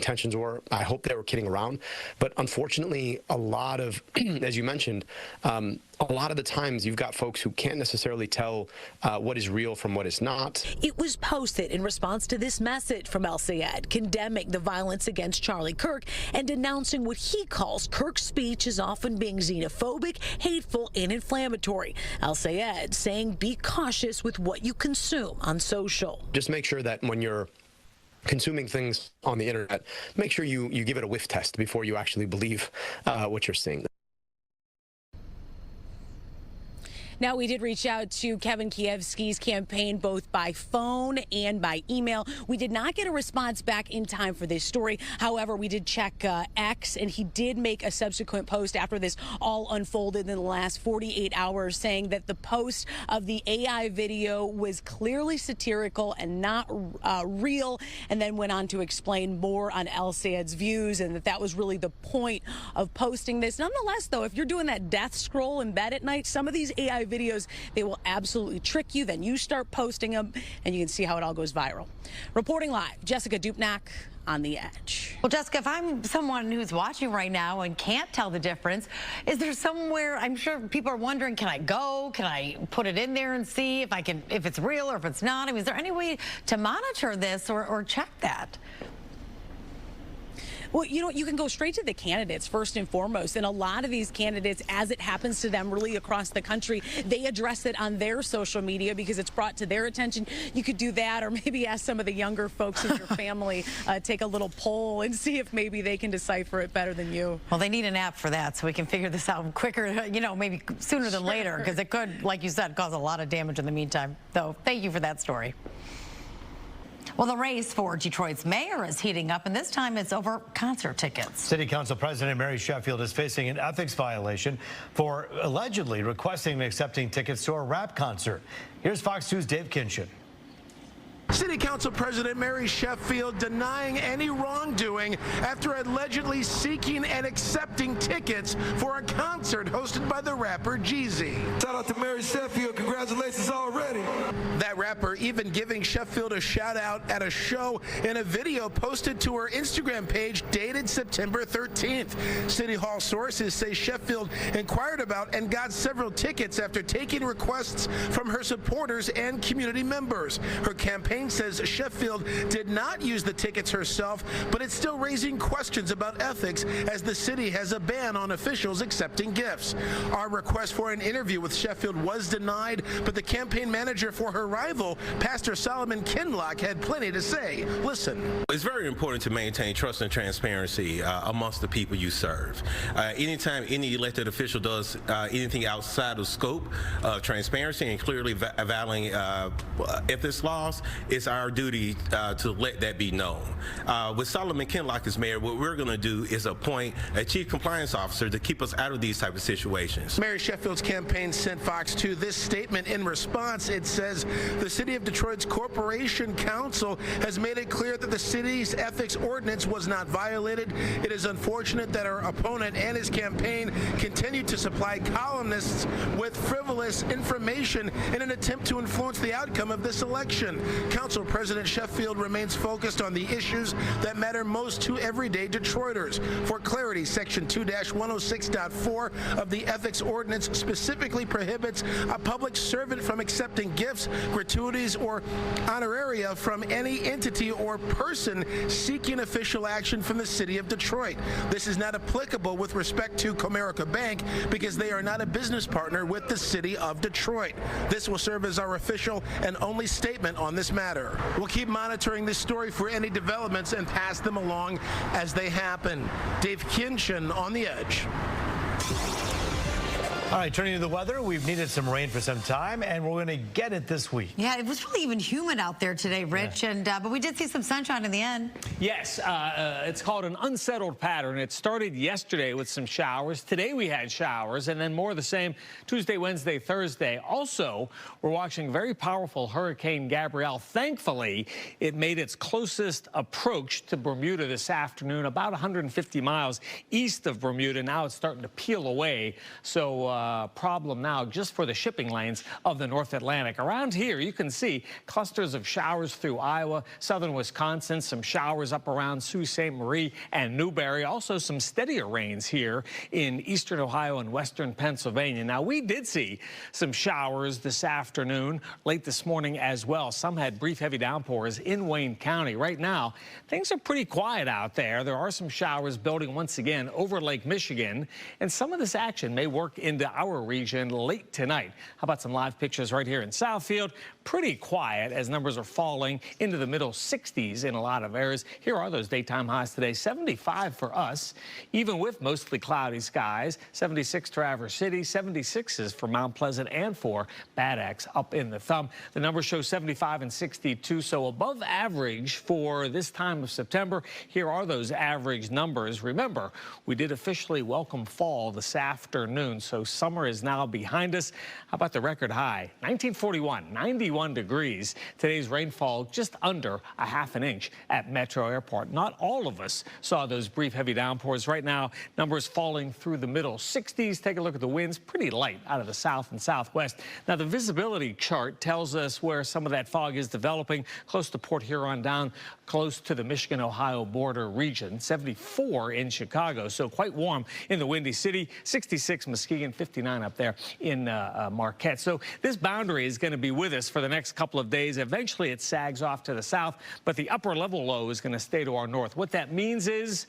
intentions were. I hope they were kidding around. But unfortunately, a lot of, as you mentioned, a lot of the times you've got folks who can't necessarily tell what is real from what is not. It was posted in response to this message from El Sayed, condemning the violence against Charlie Kirk and denouncing what he calls Kirk's speech as often being xenophobic, hateful, and inflammatory. El Sayed saying be cautious with what you consume on social. Just make sure that when you're consuming things on the internet, make sure you give it a whiff test before you actually believe what you're seeing. Now, we did reach out to Kevin Kievsky's campaign both by phone and by email. We did not get a response back in time for this story. However, we did check X, and he did make a subsequent post after this all unfolded in the last 48 hours, saying that the post of the AI video was clearly satirical and not real, and then went on to explain more on El Sayed's views and that was really the point of posting this. Nonetheless, though, if you're doing that death scroll in bed at night, some of these AI videos, they will absolutely trick you. Then you start posting them, and you can see how it all goes viral. Reporting live, Jessica Dupnack on The Edge. Well, Jessica, if I'm someone who's watching right now and can't tell the difference, is there somewhere, I'm sure people are wondering, can I go? Can I put it in there and see if it's real or if it's not? I mean, is there any way to monitor this or check that? Well, you know, you can go straight to the candidates first and foremost. And a lot of these candidates, as it happens to them really across the country, they address it on their social media because it's brought to their attention. You could do that, or maybe ask some of the younger folks in your family, take a little poll and see if maybe they can decipher it better than you. Well, they need an app for that so we can figure this out quicker, you know, maybe sooner than later, because it could, like you said, cause a lot of damage in the meantime. So thank you for that story. Well, the race for Detroit's mayor is heating up, and this time it's over concert tickets. City Council President Mary Sheffield is facing an ethics violation for allegedly requesting and accepting tickets to a rap concert. Here's Fox 2's Dave Kinchin. City Council President Mary Sheffield denying any wrongdoing after allegedly seeking and accepting tickets for a concert hosted by the rapper Jeezy. Shout out to Mary Sheffield. Congratulations already. That rapper even giving Sheffield a shout out at a show in a video posted to her Instagram page dated September 13th. City Hall sources say Sheffield inquired about and got several tickets after taking requests from her supporters and community members. Her campaign says Sheffield did not use the tickets herself, but it's still raising questions about ethics as the city has a ban on officials accepting gifts. Our request for an interview with Sheffield was denied, but the campaign manager for her rival, Pastor Solomon Kinlock, had plenty to say. Listen. It's very important to maintain trust and transparency amongst the people you serve. Anytime any elected official does anything outside of scope of transparency and clearly violating ethics laws, it's our duty to let that be known. With Solomon Kinlock as mayor, what we're going to do is appoint a chief compliance officer to keep us out of these type of situations. Mary Sheffield's campaign sent Fox 2 this statement in response. It says the City of Detroit's Corporation Council has made it clear that the city's ethics ordinance was not violated. It is unfortunate that our opponent and his campaign continue to supply columnists with frivolous information in an attempt to influence the outcome of this election. Council President Sheffield remains focused on the issues that matter most to everyday Detroiters. For clarity, Section 2-106.4 of the Ethics Ordinance specifically prohibits a public servant from accepting gifts, gratuities, or honoraria from any entity or person seeking official action from the City of Detroit. This is not applicable with respect to Comerica Bank because they are not a business partner with the City of Detroit. This will serve as our official and only statement on this matter. We'll keep monitoring this story for any developments and pass them along as they happen. Dave Kinchin on The Edge. All right, turning to the weather, we've needed some rain for some time, and we're going to get it this week. Yeah, it was really even humid out there today, Rich, and but we did see some sunshine in the end. Yes, it's called an unsettled pattern. It started yesterday with some showers. Today we had showers, and then more of the same Tuesday, Wednesday, Thursday. Also, we're watching very powerful Hurricane Gabrielle. Thankfully, it made its closest approach to Bermuda this afternoon, about 150 miles east of Bermuda. Now it's starting to peel away, so problem now just for the shipping lanes of the North Atlantic. Around here, you can see clusters of showers through Iowa, southern Wisconsin, some showers up around Sault Ste. Marie and Newberry. Also some steadier rains here in eastern Ohio and western Pennsylvania. Now, we did see some showers this afternoon, late this morning as well. Some had brief heavy downpours in Wayne County. Right now, things are pretty quiet out there. There are some showers building once again over Lake Michigan, and some of this action may work into our region late tonight. How about some live pictures right here in Southfield? Pretty quiet as numbers are falling into the middle 60s in a lot of areas. Here are those daytime highs today. 75 for us, even with mostly cloudy skies. 76 Traverse City, 76s for Mount Pleasant and for Bad Axe up in the thumb. The numbers show 75 and 62, so above average for this time of September. Here are those average numbers. Remember, we did officially welcome fall this afternoon, so summer is now behind us. How about the record high? 1941, 91 degrees. Today's rainfall just under a half an inch at Metro Airport. Not all of us saw those brief heavy downpours. Right now, numbers falling through the middle 60s. Take a look at the winds, pretty light out of the south and southwest. Now, the visibility chart tells us where some of that fog is developing, close to Port Huron, down close to the Michigan-Ohio border region. 74 in Chicago, so quite warm in the Windy City. 66 Muskegon, 59 up there in Marquette. So this boundary is going to be with us for the next couple of days. Eventually, it sags off to the south, but the upper level low is going to stay to our north. What that means is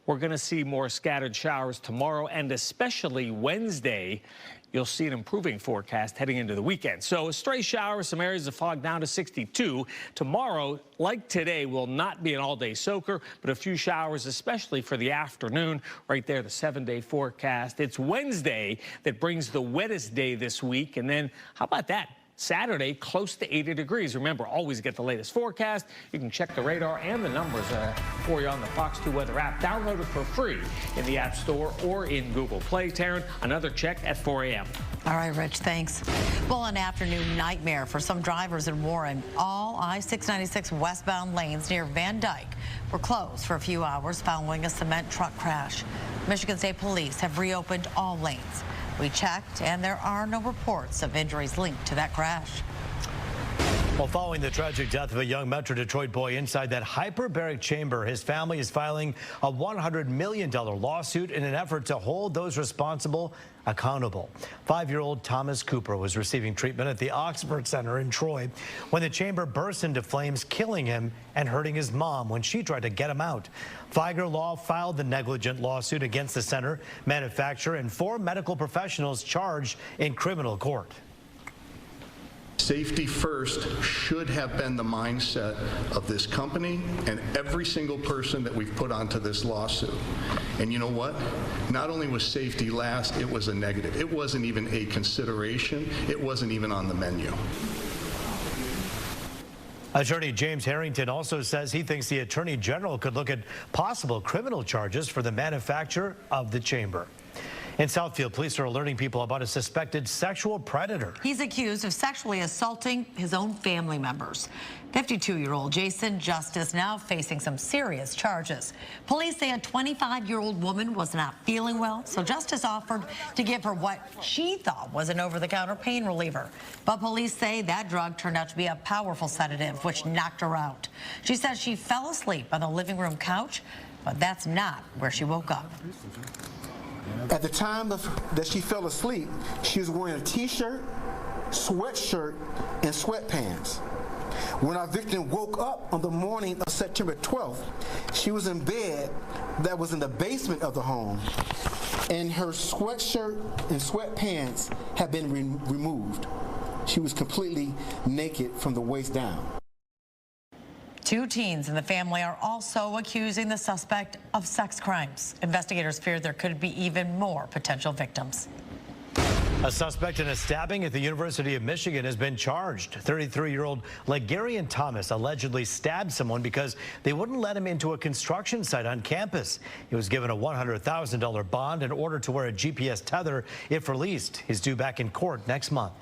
we're going to see more scattered showers tomorrow and especially Wednesday. You'll see an improving forecast heading into the weekend. So a stray shower, some areas of fog down to 62. Tomorrow, like today, will not be an all-day soaker, but a few showers, especially for the afternoon. Right there, the 7-day forecast. It's Wednesday that brings the wettest day this week. And then how about that? Saturday, close to 80 degrees. Remember, always get the latest forecast. You can check the radar and the numbers for you on the Fox 2 Weather app. Download it for free in the App Store or in Google Play. Taryn, another check at 4 a.m. All right, Rich, thanks. Well, an afternoon nightmare for some drivers in Warren. All I-696 westbound lanes near Van Dyke were closed for a few hours following a cement truck crash. Michigan State Police have reopened all lanes. We checked, and there are no reports of injuries linked to that crash. Well, following the tragic death of a young Metro Detroit boy inside that hyperbaric chamber, his family is filing a $100 million lawsuit in an effort to hold those responsible accountable. 5-year-old Thomas Cooper was receiving treatment at the Oxford Center in Troy when the chamber burst into flames, killing him and hurting his mom when she tried to get him out. Feiger Law filed the negligent lawsuit against the center, manufacturer, and 4 medical professionals charged in criminal court. Safety first should have been the mindset of this company and every single person that we've put onto this lawsuit. And you know what? Not only was safety last, it was a negative. It wasn't even a consideration. It wasn't even on the menu. Attorney James Harrington also says he thinks the Attorney General could look at possible criminal charges for the manufacturer of the chamber. In Southfield, police are alerting people about a suspected sexual predator. He's accused of sexually assaulting his own family members. 52-year-old Jason Justice now facing some serious charges. Police say a 25-year-old woman was not feeling well, so Justice offered to give her what she thought was an over-the-counter pain reliever. But police say that drug turned out to be a powerful sedative, which knocked her out. She says she fell asleep on the living room couch, but that's not where she woke up. At the time that she fell asleep, she was wearing a t-shirt, sweatshirt, and sweatpants. When our victim woke up on the morning of September 12th, she was in bed that was in the basement of the home, and her sweatshirt and sweatpants had been removed. She was completely naked from the waist down. 2 teens in the family are also accusing the suspect of sex crimes. Investigators fear there could be even more potential victims. A suspect in a stabbing at the University of Michigan has been charged. 33-year-old Legarian Thomas allegedly stabbed someone because they wouldn't let him into a construction site on campus. He was given a $100,000 bond in order to wear a GPS tether if released. He's due back in court next month.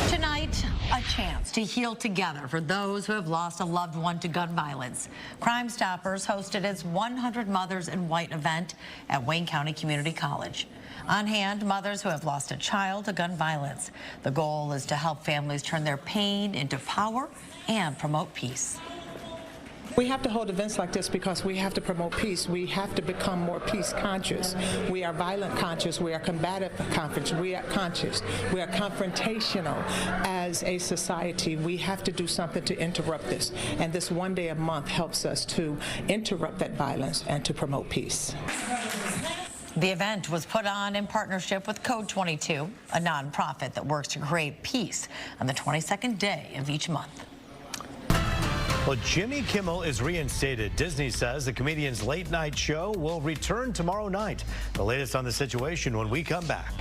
Tonight, a chance to heal together for those who have lost a loved one to gun violence. Crime Stoppers hosted its 100 Mothers in White event at Wayne County Community College. On hand, mothers who have lost a child to gun violence. The goal is to help families turn their pain into power and promote peace. We have to hold events like this because we have to promote peace. We have to become more peace conscious. We are violent conscious. We are combative conscious. We are conscious. We are confrontational as a society. We have to do something to interrupt this. And this one day a month helps us to interrupt that violence and to promote peace. The event was put on in partnership with Code 22, a nonprofit that works to create peace on the 22nd day of each month. Well, Jimmy Kimmel is reinstated. Disney says the comedian's late night show will return tomorrow night. The latest on the situation when we come back.